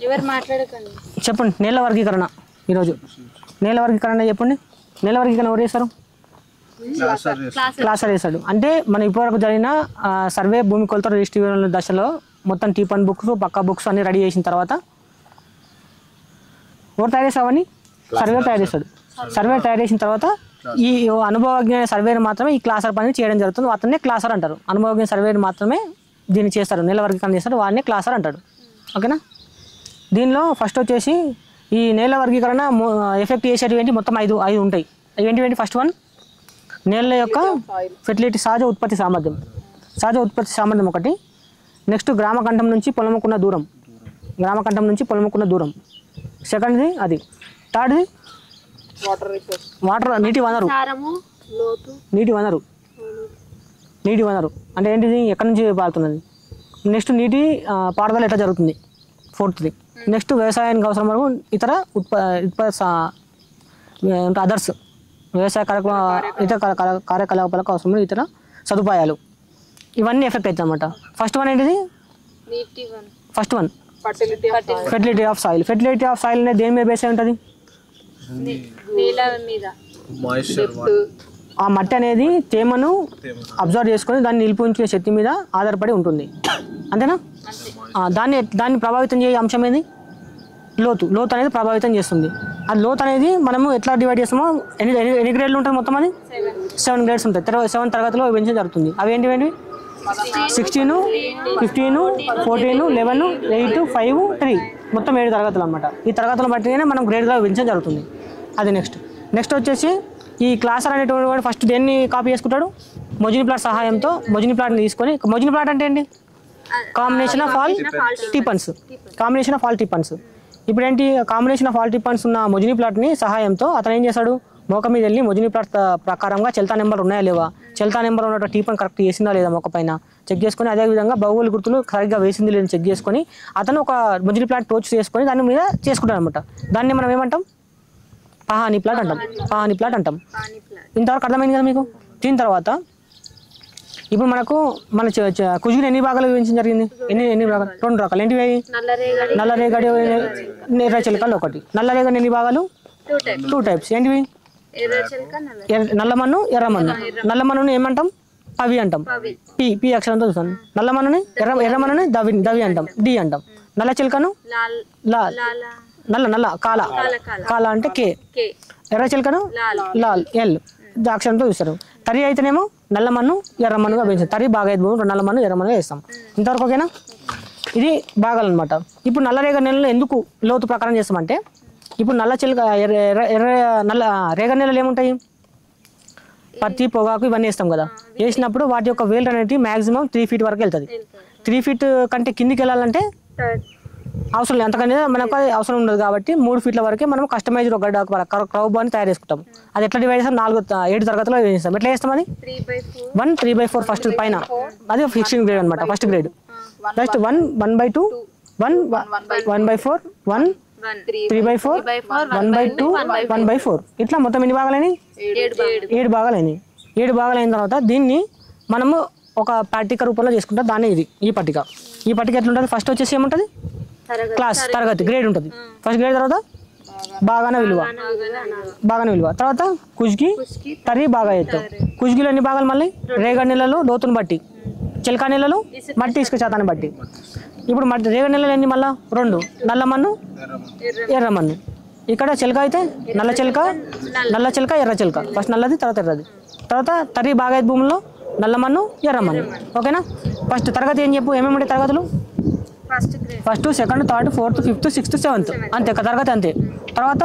ఎవరు మాట్లాడకండి. చెప్పండి. నేల వర్గీకరణ ఈరోజు నేల వర్గీకరణ చెప్పండి. నేల వర్గీకరణ ఎవరు చేస్తారు? క్లాసర్ చేస్తాడు. అంటే మనం ఇప్పటివరకు జరిగిన సర్వే భూమి కొలత రిజిస్ట్రేషన్ దశలో మొత్తం టీపన్ బుక్స్ పక్కా బుక్స్ అన్ని రెడీ చేసిన తర్వాత ఎవరు తయారు చేస్తావని సర్వే తయారు చేస్తాడు. సర్వే తయారు చేసిన తర్వాత ఈ అనుభవజ్ఞ సర్వేని మాత్రమే ఈ క్లాసర్ పని చేయడం జరుగుతుంది. అతన్నే క్లాసర్ అంటారు. అనుభవజ్ఞ సర్వేని మాత్రమే దీన్ని చేస్తారు, నేల వర్గీకరణ చేస్తారు, వాడిని క్లాసర్ అంటాడు. ఓకేనా? దీనిలో ఫస్ట్ వచ్చేసి ఈ నేల వర్గీకరణ ఎఫెక్ట్ చేసేటివి ఏంటి? మొత్తం ఐదు ఉంటాయి. ఏంటి? ఫస్ట్ వన్, నేల యొక్క ఫెర్టిలిటీ, సహజ ఉత్పత్తి సామర్థ్యం ఒకటి. నెక్స్ట్ గ్రామకంఠం నుంచి పొలముకున్న దూరం. సెకండ్ది అది. థర్డ్ది వాటర్, నీటి వనరు అంటే ఏంటిది? ఎక్కడి నుంచి పారుతున్నది. నెక్స్ట్ నీటి పారుదల ఎట్లా జరుగుతుంది, ఫోర్త్ది. నెక్స్ట్ వ్యవసాయానికి అవసరం వరకు ఇతర అదర్స్ వ్యవసాయ కార్యకలాపాలకు అవసరమైన ఇతర సదుపాయాలు, ఇవన్నీ ఎఫెక్ట్ అవుతాయి అన్నమాట. ఫస్ట్ వన్ ఏంటిది? First one fertility of soil. Fertility of soil అనేది దేని మీద బేస్ అయి ఉంటుంది? ఆ మట్టి అనేది తేమను అబ్జర్వ్ చేసుకొని దాన్ని నిలిపించే శక్తి మీద ఆధారపడి ఉంటుంది. అంతేనా? దాన్ని ప్రభావితం చేసే అంశం ఏది? లోతు అనేది ప్రభావితం చేస్తుంది. ఆ లోతు అనేది మనము ఎట్లా డివైడ్ చేస్తామో ఎన్ని గ్రేడ్లు ఉంటుంది మొత్తం? అది 7 గ్రేడ్స్ ఉంటాయి. 7 తరగతిలో పెంచడం జరుగుతుంది. అవి ఏంటివి? 16, 15, 14, 11, 8, 5, 3 మొత్తం 7 తరగతులు అన్నమాట. ఈ తరగతులను బట్టినే మనం గ్రేడ్గా పెంచడం జరుగుతుంది. అది నెక్స్ట్ వచ్చేసి ఈ క్లాసర్ అనేటువంటి ఫస్ట్ దేన్ని కాపీ చేసుకుంటాడు? మొజిని ప్లాట్ సహాయంతో మొజిని ప్లాట్ని తీసుకొని, మొజిని ప్లాట్ అంటే ఏంటి? కాంబినేషన్ ఆఫ్ ఆల్ టిపన్స్. ఇప్పుడు ఏంటి? కాంబినేషన్ ఆఫ్ ఆల్ టిపన్స్ ఉన్న మొజిని ప్లాట్ని సహాయంతో అతను ఏం చేశాడు? మొక్క మీద వెళ్ళి మొజిని ప్లాట్ ప్రకారంగా చెల్తా నెంబర్ ఉన్నాయా లేవా, చెల్తా నెంబర్ ఉన్న టీపన్ కరెక్ట్ చేసిందా లేదా మొక్క పైన చెక్ చేసుకొని, అదేవిధంగా భౌగోళిక గుర్తులు సరిగ్గా వేసింది లేదని చెక్ చేసుకొని అతను ఒక మొజిని ప్లాట్ టోచ్ చేసుకొని దాని మీద చేసుకుంటాడు అనమాట. దాన్ని మనం ఏమంటాం? పహానీ ప్లాట్ అంటాం. ఇంతవరకు అర్థమైంది కదా మీకు? దీని తర్వాత ఇప్పుడు మనకు మన కుజుని ఎన్ని భాగాలు విభజించడం జరిగింది? ఎన్ని భాగాలు? 2 రకాలు. ఏంటివి? నల్లరేగడి, ఎర్ర చిలకలు ఒకటి. నల్లరేగడి ఎన్ని భాగాలు? 2 టైప్స్. ఏంటివి? నల్లమన్ను, ఎర్రమన్ను. నల్లమన్నుని ఏమంటాం? పవి అంటాం. పి అక్షరంతో చూస్తాను. నల్లమన్నుని ఎర్రమన్నుని దవి అంటాం, డి అంటాం. నల్ల చిలకను నల్ల కాల అంటే కే. ఎర్ర చిలకను లాల్, ఎల్ అక్షరంతో చూస్తారు. తరి అయితేనేమో నల్లమన్ను, ఎర్రమన్నుగా వేస్తాం. తరి బాగా అయితే నల్లమన్ను, ఎర్రమన్నుగా వేస్తాం. ఇంతవరకు ఓకేనా? ఇది భాగాలు అనమాట. ఇప్పుడు నల్లరేగడి నేలలో ఎందుకు లోతు ప్రకారం చేస్తామంటే, ఇప్పుడు నల్ల చిలక నల్ల రేగడి నేలలు ఏముంటాయి? పత్తి, పొగాకు ఇవన్నీ వేస్తాం కదా. వేసినప్పుడు వాటి యొక్క వేల్ అనేది మాక్సిమం 3 feet వరకు వెళ్తుంది. 3 feet కంటే కిందికి వెళ్ళాలంటే అవసరం లేదు, అంతకనే మనకు అది అవసరం ఉండదు. కాబట్టి 3 feet వరకే మనం కస్టమైజ్డ్ ఒక క్రౌ బాని తయారు చేసుకుంటాం. అది ఎట్లా డివైడ్ చేస్తాం? 7 తరగతిలో వేస్తాం. ఎట్లా చేస్తాం? అది 3/4 ఫస్ట్ పైన, అది ఫిక్సింగ్ గ్రేడ్ అనమాట. First grade. నెక్స్ట్ 1/2, 1/4, 3/4, 1/2, 1/4 ఇట్లా మొత్తం ఎన్ని భాగాలని? 7 భాగాలైనవి. 7 భాగాలైన తర్వాత దీన్ని మనము ఒక పట్టిక రూపంలో చేసుకుంటాం. దాన్ని ఈ పట్టిక ఎట్లుంటుంది? ఫస్ట్ వచ్చేసి ఏముంటుంది? తరగతి గ్రేడ్ ఉంటుంది. ఫస్ట్ గ్రేడ్ తర్వాత బాగాన విలువ, తర్వాత కుజ్కి, తరి బాగా ఎత్తాం. కుజ్గిలో ఎన్ని భాగాలు? మళ్ళీ రేగడి నెలలు లోతును బట్టి, చిలకా నెలలు మట్టి ఇసుక శాతాన్ని బట్టి. ఇప్పుడు రేగడి నెలలు ఎన్ని? మళ్ళీ 2. నల్లమన్ను, ఎర్రమన్ను. ఇక్కడ చిలక అయితే నల్ల చిలక, ఎర్ర చిలక. ఫస్ట్ నల్లది, తర్వాత ఎర్రది. తర్వాత తరి బాగా భూముల్లో నల్లమన్ను, ఎర్రమన్ను. ఓకేనా? ఫస్ట్ తరగతి ఏం చెప్పు? ఏమేమి ఉంటాయి తరగతులు? First, second, third, fourth, fifth, sixth, seventh. అంతే తరగతి అంతే. తర్వాత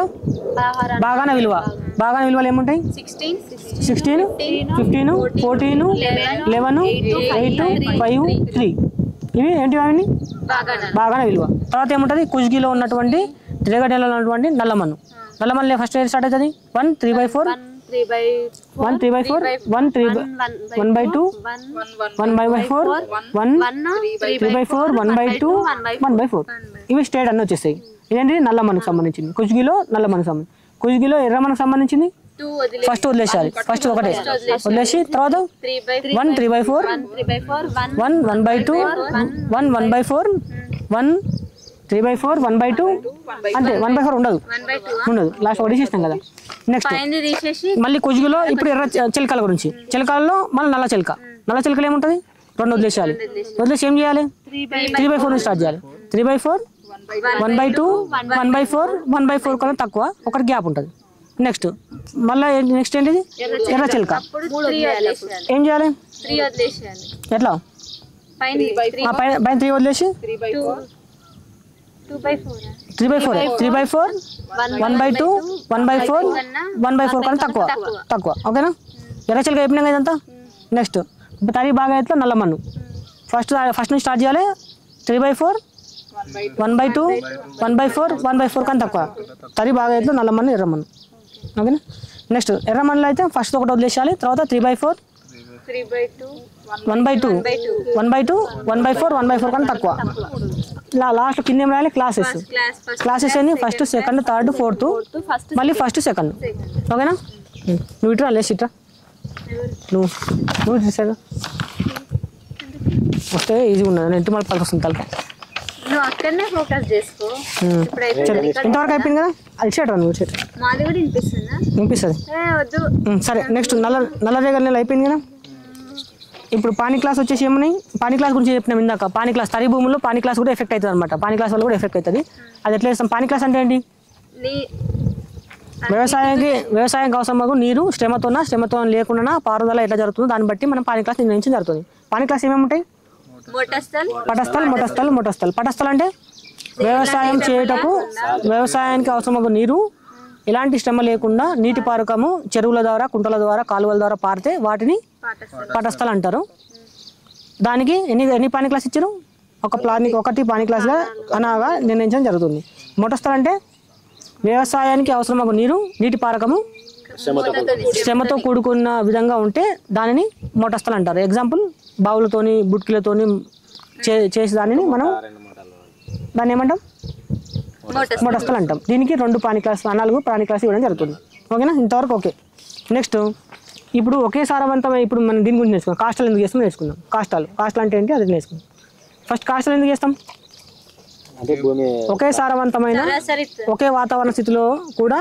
బాగాన విలువలు ఏముంటాయి? 16, 15, 14, 11, 8, 5, 3. ఇవి ఏంటి? అవన్నీ బాగాన విలువ. తర్వాత ఏముంటుంది? కుజ్గిలో ఉన్నటువంటి రేగడి నెలలో ఉన్నటువంటి నల్లమన్ను. ఫస్ట్ స్టార్ట్ అవుతుంది 1/3/4, 1/3/4, 1/2, 1/4, 1/3/4, 1/2, 1/4. ఇవి స్టేట్ అన్నీ వచ్చేస్తాయి. ఇదేంటి? నల్లమన్నుకు సంబంధించింది. కుజ్గిలో నల్లమన్నుకు సంబంధించి. కుజ్గిలో ఎర్రమన్నుకు సంబంధించింది ఫస్ట్ వదిలేసాలి. ఫస్ట్ ఒకటే వదిలేసి తర్వాత 1/3/4, 1/2, 1/4, 1 3/4 1/2 అంతే 1/4 ఉండదు లాస్ట్ ఒకటి తీసేస్తాం కదా నెక్స్ట్ మళ్ళీ కొజ్జులో ఇప్పుడు ఎర్ర చిలకల గురించి చిలకలలో మళ్ళీ నల్ల చిలకలు ఏముంటుంది 2 వదిలేసేయాలి వదిలేసి ఏం చేయాలి 3/4 నుంచి స్టార్ట్ చేయాలి 3/4 1/2 1/4 1/4 కన్నా తక్కువ ఒకటి గ్యాప్ ఉంటుంది నెక్స్ట్ మళ్ళీ నెక్స్ట్ ఏంటిది ఎర్ర చిలక ఏం చేయాలి ఎట్లా పైన 3 వదిలేసి 3/4 1/2 1/4 1/4 కన్నా తక్కువ ఓకేనా ఎర్ర చిలక అయిపోయినా ఇదంతా నెక్స్ట్ తరి బాగా అయితే నల్ల మన్ను ఫస్ట్ నుంచి స్టార్ట్ చేయాలి 3/4 1/2 1/4 1/4 కన్నా తక్కువ తరి బాగా అయితే నల్ల మన్ను ఎర్ర మన్ను ఓకేనా నెక్స్ట్ ఎర్ర మన్నులో అయితే ఫస్ట్ ఒకటి వదిలేసాలి తర్వాత 3/4 1/2 1/2 1/4 1/4 కన్నా తక్కువ ఇలా లాస్ట్ కింద ఏం రాయాలి క్లాసెస్ అని ఫస్ట్ సెకండ్ థర్డ్ ఫోర్త్ మళ్ళీ ఫస్ట్ సెకండ్ ఓకేనా నువ్వు ఇట్రా లేచి ఇట్రా నువ్వు చూసాడు వస్తే ఈజీగా ఉన్నది నేను ఇంటి మళ్ళీ పలికి వస్తుంది తలక ఇంతవరకు అయిపోయింది కదా అలిచేట నువ్వు వినిపిస్తుంది సరే నెక్స్ట్ నల్ల రేగల నెల అయిపోయింది కదా ఇప్పుడు పానీ క్లాస్ వచ్చేసి ఏమన్నాయి పానీ క్లాస్ గురించి చెప్పినాం ఇందాక పానీ క్లాస్ తరి భూముల్లో పానీ క్లాస్ కూడా ఎఫెక్ట్ అవుతుంది అనమాట పానీ క్లాస్ వల్ల కూడా ఎఫెక్ట్ అవుతుంది అది ఎట్లా చేస్తాం పానీ క్లాస్ అంటే ఏంటి వ్యవసాయానికి అవసరం నీరు శ్రమతో లేకుండా పారుదల ఎట్లా జరుగుతుందో దాన్ని బట్టి మనం పానీ క్లాస్ నిర్ణయించి జరుగుతుంది పానీ క్లాస్ ఏమేమి ఉంటాయి పటస్థల్ అంటే వ్యవసాయం చేయుటకు వ్యవసాయానికి అవసరం నీరు ఎలాంటి శ్రమ లేకుండా నీటి పారకము చెరువుల ద్వారా కుంటల ద్వారా కాలువల ద్వారా పారితే వాటిని పటస్థలు అంటారు దానికి ఎన్ని పానీ క్లాస్ ఇచ్చారు ఒకటి పానీ క్లాస్గా అనగా నిర్ణయించడం జరుగుతుంది మొటస్థలు అంటే వ్యవసాయానికి అవసరం నీరు నీటి పారకము శ్రమతో కూడుకున్న విధంగా ఉంటే దానిని మొటస్థలు అంటారు ఎగ్జాంపుల్ బావులతోని బుట్కిలతోని చేసి దానిని మనం దాన్ని ఏమంటాం మొటస్థలు అంటాం దీనికి 2 పానీ క్లాస్ 4 పానీ క్లాస్ ఇవ్వడం జరుగుతుంది ఓకేనా ఇంతవరకు ఓకే నెక్స్ట్ ఇప్పుడు ఒకే సారవంతమైన ఇప్పుడు మనం దీని గురించి నేర్చుకుందాం కాస్టాలు ఎందుకు చేస్తాం నేర్చుకుందాం కాస్టాలు అంటే ఏంటి అది నేర్చుకుందాం ఫస్ట్ కాస్టాలు ఎందుకు చేస్తాం ఒకే సారవంతమైన ఒకే వాతావరణ స్థితిలో కూడా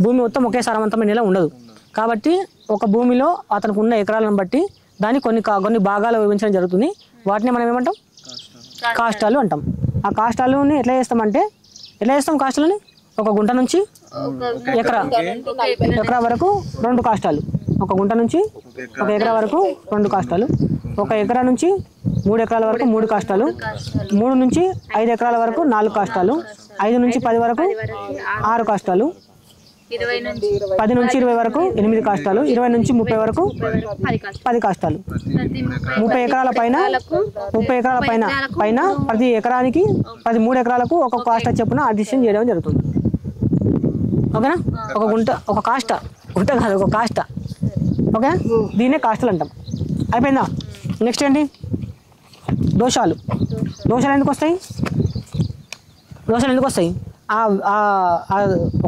భూమి మొత్తం ఒకే సారవంతమైన నెల ఉండదు కాబట్టి ఒక భూమిలో అతనికి ఉన్న ఎకరాలను బట్టి దాన్ని కొన్ని భాగాలు విభజించడం జరుగుతుంది వాటిని మనం ఏమంటాం కాస్టాలు అంటాం ఆ కాస్టాలని ఎట్లా చేస్తాం కాస్టాలని ఒక గుంట నుంచి ఎకరా వరకు 2 కాస్టాలు ఒక గుంట నుంచి ఒక ఎకరా వరకు 2 కాస్టాలు ఒక ఎకరా నుంచి 3 ఎకరాల వరకు 3 కాస్టాలు 3 నుంచి 5 ఎకరాల వరకు 4 కాస్టాలు 5 నుంచి 10 వరకు 6 కాస్టాలు 10 నుంచి 20 వరకు 8 కాస్టాలు 20 నుంచి 30 వరకు 10 కాస్టాలు 30 ఎకరాల పైన ప్రతి ఎకరానికి 3 ఎకరాలకు ఒక కాస్టా చొప్పున అడిషన్ చేయడం జరుగుతుంది ఓకేనా ఒక గుంట ఒక కాస్టా గుంట కాదు ఒక కాస్టా ఓకే దీన్నే కాస్టలు అంటాం అయిపోయిందా నెక్స్ట్ ఏంటి దోషాలు ఎందుకు వస్తాయి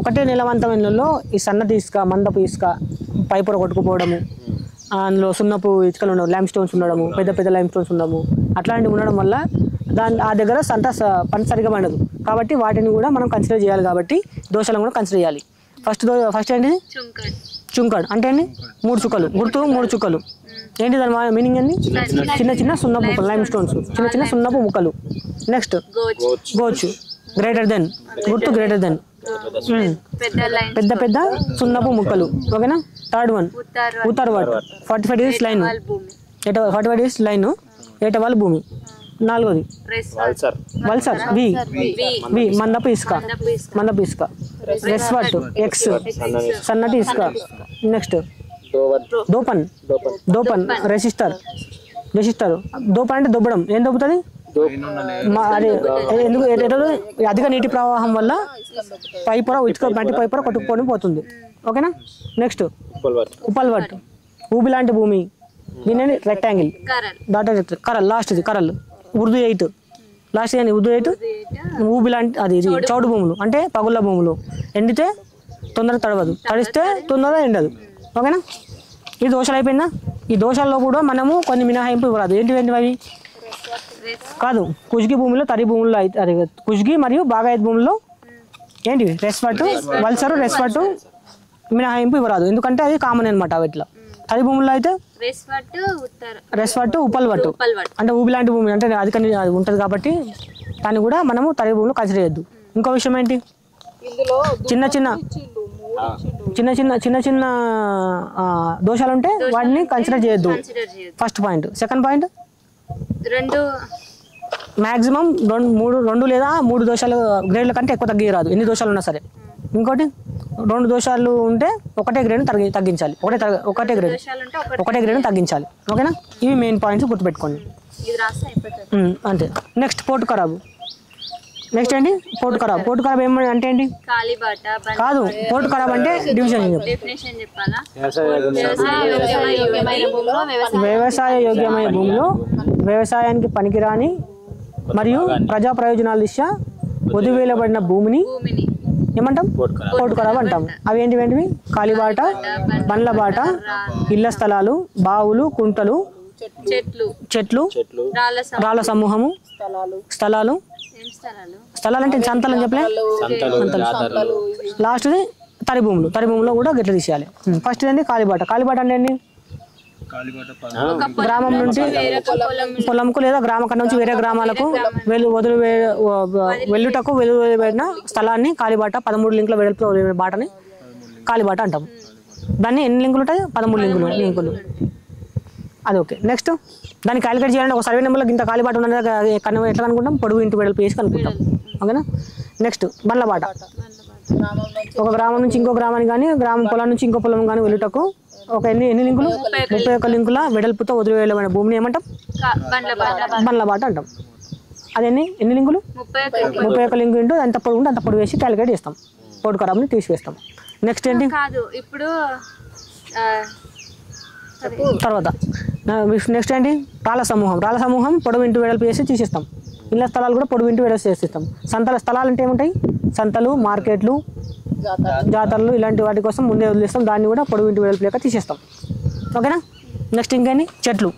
ఒకటే నిలవంతమైన నెలలో ఈ సన్నటి ఇసుక మందపు ఇసుక పైపొర కొట్టుకుపోవడము అందులో సున్నపు ఇసుకలు ఉండవు లైమ్ స్టోన్స్ ఉండడము పెద్ద లైమ్ స్టోన్స్ ఉండడము అట్లాంటివి ఉండడం వల్ల ఆ దగ్గర పంట సరిగా పండదు కాబట్టి వాటిని కూడా మనం కన్సిడర్ చేయాలి కాబట్టి దోషాలను కూడా కన్సిడర్ చేయాలి ఫస్ట్ ఏంటి చుంకడ్ అంటే ఏంటి 3 చుక్కలు గుర్తు 3 చుక్కలు ఏంటి దాని మీనింగ్ ఏంటి చిన్న సున్నపు ముక్కలు లైమ్ స్టోన్స్ చిన్న సున్నపు ముక్కలు నెక్స్ట్ గోచు గ్రేటర్ దెన్ గుర్తు గ్రేటర్ దెన్ పెద్ద సున్నపు ముక్కలు ఓకేనా థర్డ్ వన్ ఉత్తర్వర్డ్ 45 degrees లైన్ 45 degrees లైన్ ఏటవాళ్ళ భూమి నాలుగోది వల్సర్ వి మందపు ఇసుక రెస్వర్ట్ ఎక్స్ సన్నటి ఇసుక నెక్స్ట్ దోపన్ రెసిస్టర్ దోపన్ అంటే దొబ్బడం ఏం దొబ్బుతుంది అది ఎందుకు అధిక నీటి ప్రవాహం వల్ల పైపొర మట్టి పైపొర కొట్టుకుపోవడం పోతుంది ఓకేనా నెక్స్ట్ ఉపల్వర్ట్ ఊబి లాంటి భూమి దీని రెక్టాంగిల్ డాటర్ కరల్ లాస్ట్ది కరల్ ఉర్దూ 8 లాస్ట్ కానీ ఉర్దూ 8 ఊబి లాంటి అది చౌడు భూములు అంటే పగుళ్ళ భూములు ఎండితే తొందరగా తడవదు తడిస్తే తొందరగా ఎండదు ఓకేనా ఈ దోషాలు అయిపోయిందా ఈ దోషాల్లో కూడా మనము కొన్ని మినహాయింపు ఇవ్వరాదు ఏంటివి అవి కాదు, కుష్గి భూమిలో తరి భూముల్లో అయితే అది కుష్గి మరియు బాగాయత్ భూముల్లో ఏంటి రెస్పట్టు వల్సరు రెస్పట్టు మినహాయింపు ఇవ్వరాదు, ఎందుకంటే అది కామన్ అనమాట. వీటిలో తరి భూముల్లో అయితే రెస్పట్టు ఉప్పల్వట్టు అంటే ఊబి లాంటి భూమి అంటే అది ఉంటుంది కాబట్టి దాన్ని కూడా మనము తరి భూములు కన్సిడర్ చేయొద్దు. ఇంకో విషయం ఏంటి, చిన్న చిన్న చిన్న చిన్న చిన్న చిన్న దోషాలు ఉంటే వాటిని కన్సిడర్ చేయొద్దు. First point. Second point, maximum 2 లేదా 3 దోషాలు గ్రేడ్ల కంటే ఎక్కువ తగ్గిరాదు, ఎన్ని దోషాలు ఉన్నా సరే. ఇంకోటి 2 దోషాలు ఉంటే ఒకటే గ్రేడ్ని తగ్గించాలి, ఒకటే గ్రేడ్ని తగ్గించాలి. ఓకేనా, ఇవి మెయిన్ పాయింట్స్ గుర్తుపెట్టుకోండి అంతే. నెక్స్ట్ పోర్టు ఖరాబు. నెక్స్ట్ ఏంటి పోర్టు ఖరాబ్. పోర్టు ఖరాబ్ ఏమని అంటే ఏంటి కాదు, పోర్టు ఖరాబ్ అంటే డివిజన్ వ్యవసాయ యోగ్యమైన భూమిలో వ్యవసాయానికి పనికిరాని మరియు ప్రజా ప్రయోజనాల దృష్ట్యా వదిలివేయబడిన భూమిని ఏమంటాం, పోర్టు ఖరాబ్ అంటాం. అవి ఏంటివి, కాలిబాట, బండ్ల బాట, ఇళ్ల స్థలాలు, బావులు, కుంటలు, చెట్లు, రాళ్ళ సమూహము, స్థలాలు అంటే సంతలు అని చెప్పలే, లాస్ట్ది తరి భూములు. తరి భూములో కూడా గిట్ల తీసేయాలి. ఫస్ట్ ఏంటి కాలిబాట. కాలిబాట అంటే ఏంటి, గ్రామం నుంచి పొలంకు లేదా గ్రామ కన్నా నుంచి వేరే గ్రామాలకు వెళ్ళుటకు వెలువడిన స్థలాన్ని కాలిబాట, 13 లింకుల వెడల్పు బాటని కాలిబాట అంటాం. దాన్ని ఎన్ని లింకులు ఉంటాయి, 13 లింకులు. అది ఓకే. నెక్స్ట్ దాన్ని క్యాలిక్యులేట్ చేయాలంటే ఒక సర్వే నెంబర్లో ఇంత కాలిబాట ఉన్నది ఎట్లా అనుకుంటాం, పొడుగు ఇంటూ వెడల్పు వేసి కనుక్కుంటాం. ఓకేనా. నెక్స్ట్ బండ్ల బాట. ఒక గ్రామం నుంచి ఇంకో గ్రామానికి కానీ పొలం నుంచి ఇంకో పొలం కానీ వెళ్ళుటకు ఒక ఎన్ని లింకులు, 31 లింకుల వెడల్పుతో వదిలివేయబడిన భూమిని ఏమంటాం, బండ్ల బాట అంటాం. అది ఎన్ని లింకులు, 31 లింకు ఇంటూ ఎంత పొడుగు ఉంటే అంత పొడుగు వేసి క్యాలిక్యులేట్ చేస్తాం, పోర్టు ఖరాబ్ని తీసివేస్తాం. నెక్స్ట్ ఏంటి, తర్వాత నెక్స్ట్ ఏంటి రాళ్ళ సమూహం. రాళ్ళ సమూహం పొడవు ఇంటూ వెడల్పు వేసి తీసేస్తాం. ఇళ్ళ స్థలాలు కూడా పొడవు ఇంటూ వెడల్పు చేసేస్తాం. స్థలాలు అంటే ఏముంటాయి, సంతలు, మార్కెట్లు, జాతరలు ఇలాంటి వాటి కోసం ముందే వదిలేస్తాం. దాన్ని కూడా పొడవు ఇంటూ వెడల్పు లేక తీసేస్తాం. ఓకేనా. నెక్స్ట్ ఇంకేంటి, చెట్టు.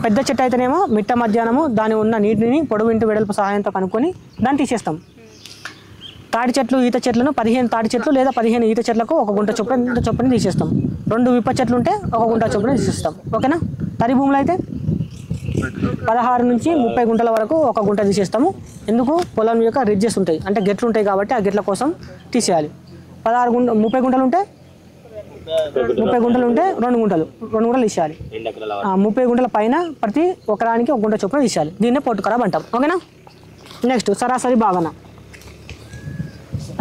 పెద్ద చెట్టు అయితేనేమో మిట్ట మధ్యాహ్నము దాని ఉన్న నీటిని పొడవు ఇంటూ వెడల్పు సహాయంతో కనుక్కొని దాన్ని తీసేస్తాం. తాటి చెట్లు, ఈత చెట్లను 15 తాటి చెట్లు లేదా 15 ఈత చెట్లకు 1 గుంట చొప్పున తీసేస్తాం. 2 విప్ప చెట్లు ఉంటే 1 గుంట చొప్పున తీసేస్తాం. ఓకేనా. తరి భూములు అయితే 16 నుంచి 30 గుంటల వరకు 1 గుంట తీసేస్తాము. ఎందుకు, పొలం యొక్క రిడ్జెస్ ఉంటాయి అంటే గెట్లు ఉంటాయి కాబట్టి ఆ గెట్ల కోసం తీసేయాలి. 30 గుంటలు ఉంటే 2 గుంటలు తీసేయాలి. 30 గుంటల పైన ప్రతి ఒకరానికి 1 గుంట చొప్పున తీసేయాలి. దీన్నే పోర్టు ఖరాబ్ అంటాం. ఓకేనా. నెక్స్ట్ సరాసరి భాగన.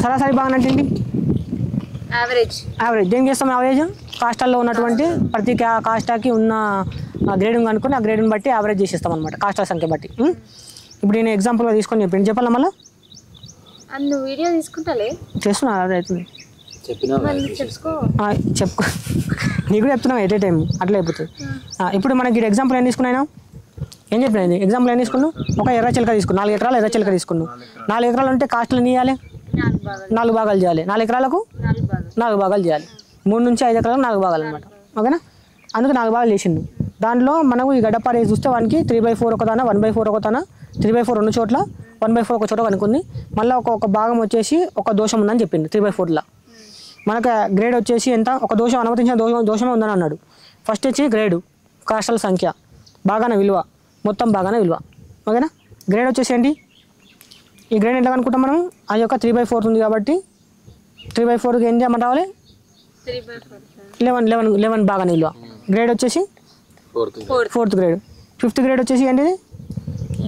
సరాసరి భాగన అంటే ఏంటి, యావరేజ్. దేనికి చేస్తాం యావరేజ్, కాస్టాల్లో ఉన్నటువంటి ప్రతి కాస్టాకి ఉన్న గ్రేడింగ్ అనుకుని ఆ గ్రేడ్ని బట్టి యావరేజ్ చేసేస్తాం అనమాట, కాస్టాల సంఖ్య బట్టి. ఇప్పుడు నేను ఎగ్జాంపుల్గా తీసుకొని చెప్పాలా మళ్ళీ వీడియో చేస్తున్నా, అదే అవుతుంది చెప్పుకో, నీకు కూడా చెప్తున్నావు ఎట్ ఏ టైం అట్లా అయిపోతుంది. ఇప్పుడు మనకి ఎగ్జాంపుల్ ఏం తీసుకున్నాను, ఏం చెప్పిన ఎగ్జాంపుల్ ఏం తీసుకున్నావు, ఒక ఎర్రచిలక తీసుకున్నాను, 4 ఎకరాలు ఎర్రచిలక తీసుకున్నాను. 4 ఎకరాలు ఉంటే కాస్ట్లు ఎన్ని చేయాలి, 4 భాగాలు చేయాలి. 4 ఎకరాలకు 4 భాగాలు చేయాలి. 3 నుంచి 5 ఎకరాలకు 4 భాగాలు అనమాట. ఓకేనా. అందుకు 4 భాగాలు చేసిండు. దాంట్లో మనకు ఈ గడ్డపార వేసి చూస్తే వానికి 3/4 ఒక తాన, 1/4 ఒక తాన, 3/4 2 చోట్ల, 1/4 ఒక చోట కనుక్కుంది. మళ్ళీ ఒక భాగం వచ్చేసి ఒక దోషం ఉందని చెప్పింది 3/4లా. మనకు గ్రేడ్ వచ్చేసి ఎంత, ఒక దోషం అనుమతించిన దోషమే ఉందని అన్నాడు. ఫస్ట్ వచ్చి గ్రేడు, కాస్టల సంఖ్య, బాగాన విలువ, మొత్తం బాగాన విలువ. ఓకేనా. గ్రేడ్ వచ్చేసి ఏంటి, ఈ గ్రేడ్ ఎట్లా కనుక్కుంటాం మనం, అది యొక్క 3/4 ఉంది కాబట్టి 3/4కి ఏం చేయమని రావాలి, 11 బాగాన విలువ. గ్రేడ్ వచ్చేసి 4th గ్రేడ్. 5th గ్రేడ్ వచ్చేసి ఏంటిది,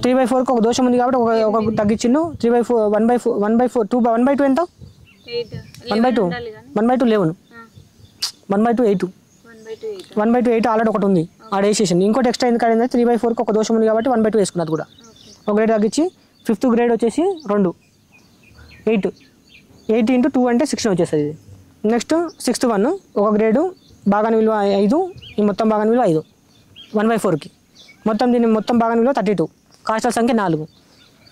3/4కి ఒక దోషం ఉంది కాబట్టి ఒక తగ్గించిండు. 3/4 1/4 2 1/2 ఎంత, 1/2 11, 1/2 8, 1/2 ఆల్రెడీ ఒకటి ఉంది ఆడ వేసేసింది. ఇంకోటి ఎక్స్ట్రా ఎందుకు అయింది, 3/4కి ఒక దోషం ఉంది కాబట్టి 1/2 వేసుకున్నది కూడా ఒక గ్రేడ్ తగ్గించి. 5th గ్రేడ్ వచ్చేసి 2 8 × 2 అంటే 16 వచ్చేస్తుంది ఇది. నెక్స్ట్ 6th 1 ఒక గ్రేడు, బాగాన విలువ 5, ఈ మొత్తం బాగాన విలువ 5 1/4కి. మొత్తం దీన్ని మొత్తం బాగాన విలువ 32, కాస్టల సంఖ్య 4.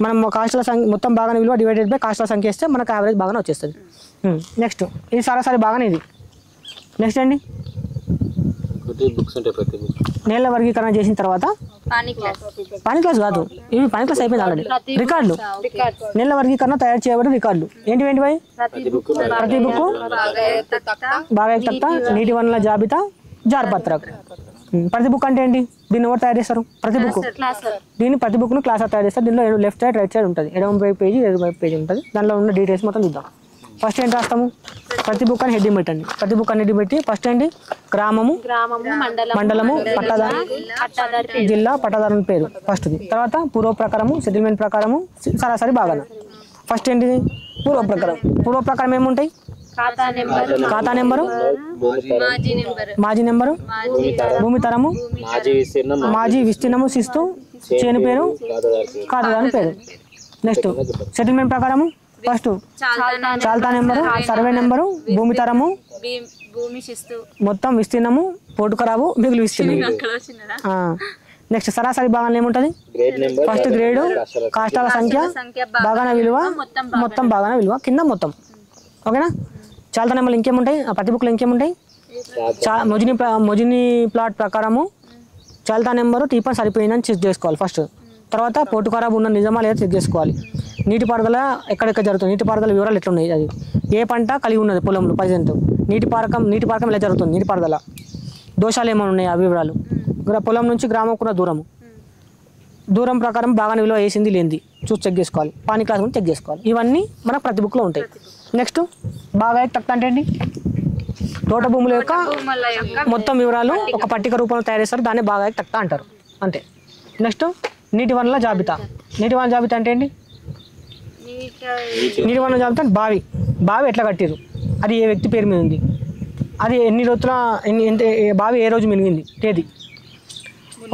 మనం కాస్టల సంఖ్య మొత్తం బాగాన విలువ డివైడెడ్ బై కాస్టల సంఖ్య వేస్తే మనకు యావరేజ్ బాగానే వచ్చేస్తుంది. నెక్స్ట్ ఇది సరాసరి బాగానే ఇది. నెక్స్ట్ అండి నేల వర్గీకరణ చేసిన తర్వాత పని క్లాస్ కాదు, ఇవి పని క్లాస్ అయిపోయింది ఆల్రెడీ. రికార్డులు, నేల వర్గీకరణ తయారు చేయబడిన రికార్డులు ఏంటివి? ప్రతి బుక్, బాగా తక్త, నీటి వనరుల జాబితా, జారపత్రక. ప్రతి బుక్ అంటే ఏంటి? దీన్ని ఎవరు తయారు చేస్తారు? ప్రతి బుక్. దీన్ని ప్రతి బుక్ను క్లాస్ తయారు చేస్తారు. దీనిలో లెఫ్ట్ సైడ్ రైట్ సైడ్ ఉంటుంది, ఎడమ పేజీ ఎడమ పేజీ ఉంటుంది. దానిలో ఉన్న డీటెయిల్స్ మొత్తం చూద్దాం. ఫస్ట్ ఏంటి రాస్తాము? ప్రతి బుక్ అని హెడ్డింగ్ పెట్టండి. ప్రతి బుక్ అని హెడ్డింగ్ పెట్టి ఫస్ట్ ఏంటి? గ్రామము, మండలము, పట్టదారు, జిల్లా, పట్టదారుని పేరు ఫస్ట్ది. తర్వాత పూర్వ ప్రకారము, సెటిల్మెంట్ ప్రకారము, సరాసరి భాగాన. ఫస్ట్ ఏంటిది? పూర్వ ప్రకారం. పూర్వ ప్రకారం ఏముంటాయి? ఖాతా నెంబరు, మాజీ నెంబరు, భూమి తరము, మాజీ విస్తీర్ణము, శిస్తు, చేను పేరు, ఖాతాదారు పేరు. నెక్స్ట్ సెటిల్మెంట్ ప్రకారము ఫస్ట్ చాల్తా నెంబరు, సర్వే నెంబరు, భూమి తరము, మొత్తం విస్తీర్ణము, పోటు ఖరాబు, మిగులు విస్తీర్ణం. నెక్స్ట్ సరాసరి భాగాన్ని ఏముంటుంది? ఫస్ట్ గ్రేడు, కాష్టాల సంఖ్య, భాగాన విలువ, మొత్తం భాగాన విలువ, కింద మొత్తం. ఓకేనా? చాల్తా నెంబర్లు ఇంకేముంటాయి? ప్రతి బుక్లో ఇంకేముంటాయి? మొజిని ప్లాట్ ప్రకారము చాల్తా నెంబరు టీపా సరిపోయిందని చెక్ చేసుకోవాలి ఫస్ట్. తర్వాత పోటు ఖరాబు ఉన్న నిజమా లేదా చెక్ చేసుకోవాలి. నీటిపారుదల ఎక్కడెక్కడ జరుగుతుంది, నీటిపారుదల వివరాలు ఎట్లున్నాయి, అది ఏ పంట కలిగి ఉన్నది పొలంలో ప్రజెంట్, నీటిపారకం ఎలా జరుగుతుంది, నీటిపారుదల దోషాలు ఏమైనా ఉన్నాయి ఆ వివరాలు, పొలం నుంచి గ్రామంకున్న దూరం ప్రకారం బాగానే విలువ వేసింది లేనిది చూసి చెక్ చేసుకోవాలి. పానీ క్లాస్ కూడా చెక్ చేసుకోవాలి. ఇవన్నీ మనకు ప్రతి బుక్లో ఉంటాయి. నెక్స్ట్ బాగా తక్కువ అంటే ఏంటి? తోట భూముల యొక్క మొత్తం వివరాలు ఒక పట్టిక రూపంలో తయారు చేస్తారు, దాన్ని బాగా తక్కువ అంటారు అంతే. నెక్స్ట్ నీటి వనరుల జాబితా. నీటి వనరుల జాబితా అంటే ఏంటి? నీటి వనరుల జాబితా బావి ఎట్లా కట్టిరు, అది ఏ వ్యక్తి పేరు మీద ఉంది, అది ఎన్ని రోజుల బావి ఏ రోజు మినిగింది, తేదీ.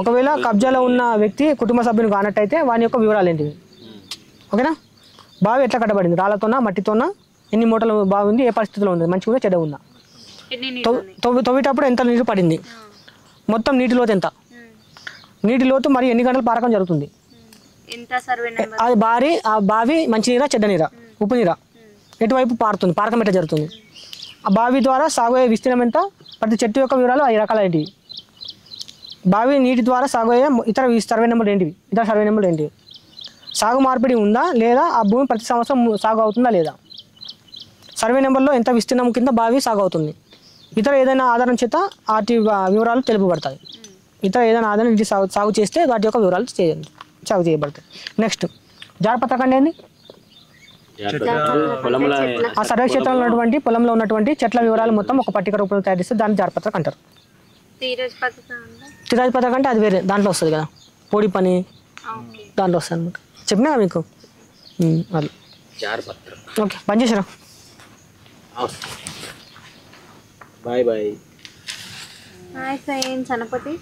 ఒకవేళ కబ్జాలో ఉన్న వ్యక్తి కుటుంబ సభ్యుని కానట్టయితే వాని యొక్క వివరాలు ఏంటివి. ఓకేనా? బావి ఎట్లా కట్టబడింది, రాళ్లతోనా మట్టితోనా, ఎన్ని మూటలు బావి ఉంది, ఏ పరిస్థితిలో ఉంది, మంచిగా ఉందా చెడ్డ ఉందా, తవ్వేటప్పుడు ఎంత నీరు పడింది, మొత్తం నీటి లోతు ఎంత, నీటి లోతు మరి ఎన్ని గంటల పారకం జరుగుతుంది, అది బావి మంచి నీరా చెడ్డ నీరా, ఉప్పు నీరా, ఎటువైపు పారుతుంది, పారకం ఎట్లా జరుగుతుంది, ఆ బావి ద్వారా సాగు అయ్యే విస్తీర్ణం ఎంత, ప్రతి చెట్టు యొక్క వివరాలు 5 రకాల ఏంటివి, బావి నీటి ద్వారా సాగు అయ్యే ఇతర సర్వే నెంబర్లు ఏంటివి, సాగు మార్పిడి ఉందా లేదా, ఆ భూమి ప్రతి సంవత్సరం సాగు అవుతుందా లేదా, సర్వే నెంబర్లో ఎంత విస్తీర్ణం కింద బావి సాగు అవుతుంది, ఇతర ఏదైనా ఆధారం చేత వాటి వివరాలు తెలుపబడతాయి. ఇతర ఏదైనా ఆధారం ఇంటి సాగు చేస్తే వాటి యొక్క వివరాలు సాగు చేయబడతాయి. నెక్స్ట్ జారపత్రక అంటే ఏంది? ఆ సర్వే క్షేత్రంలో ఉన్నటువంటి పొలంలో ఉన్నటువంటి చెట్ల వివరాలు మొత్తం ఒక పట్టిక రూపంలో తయారు చేస్తే దాన్ని జారపత్రక అంటారు. తిరాజ్ పత్రక అంటే అది వేరే దాంట్లో వస్తుంది కదా, పొడి పని దాంట్లో వస్తుంది అనమాట. చెప్పినా మీకు అది. ఓకే, పని చేసారా? Bye bye. చనపతి.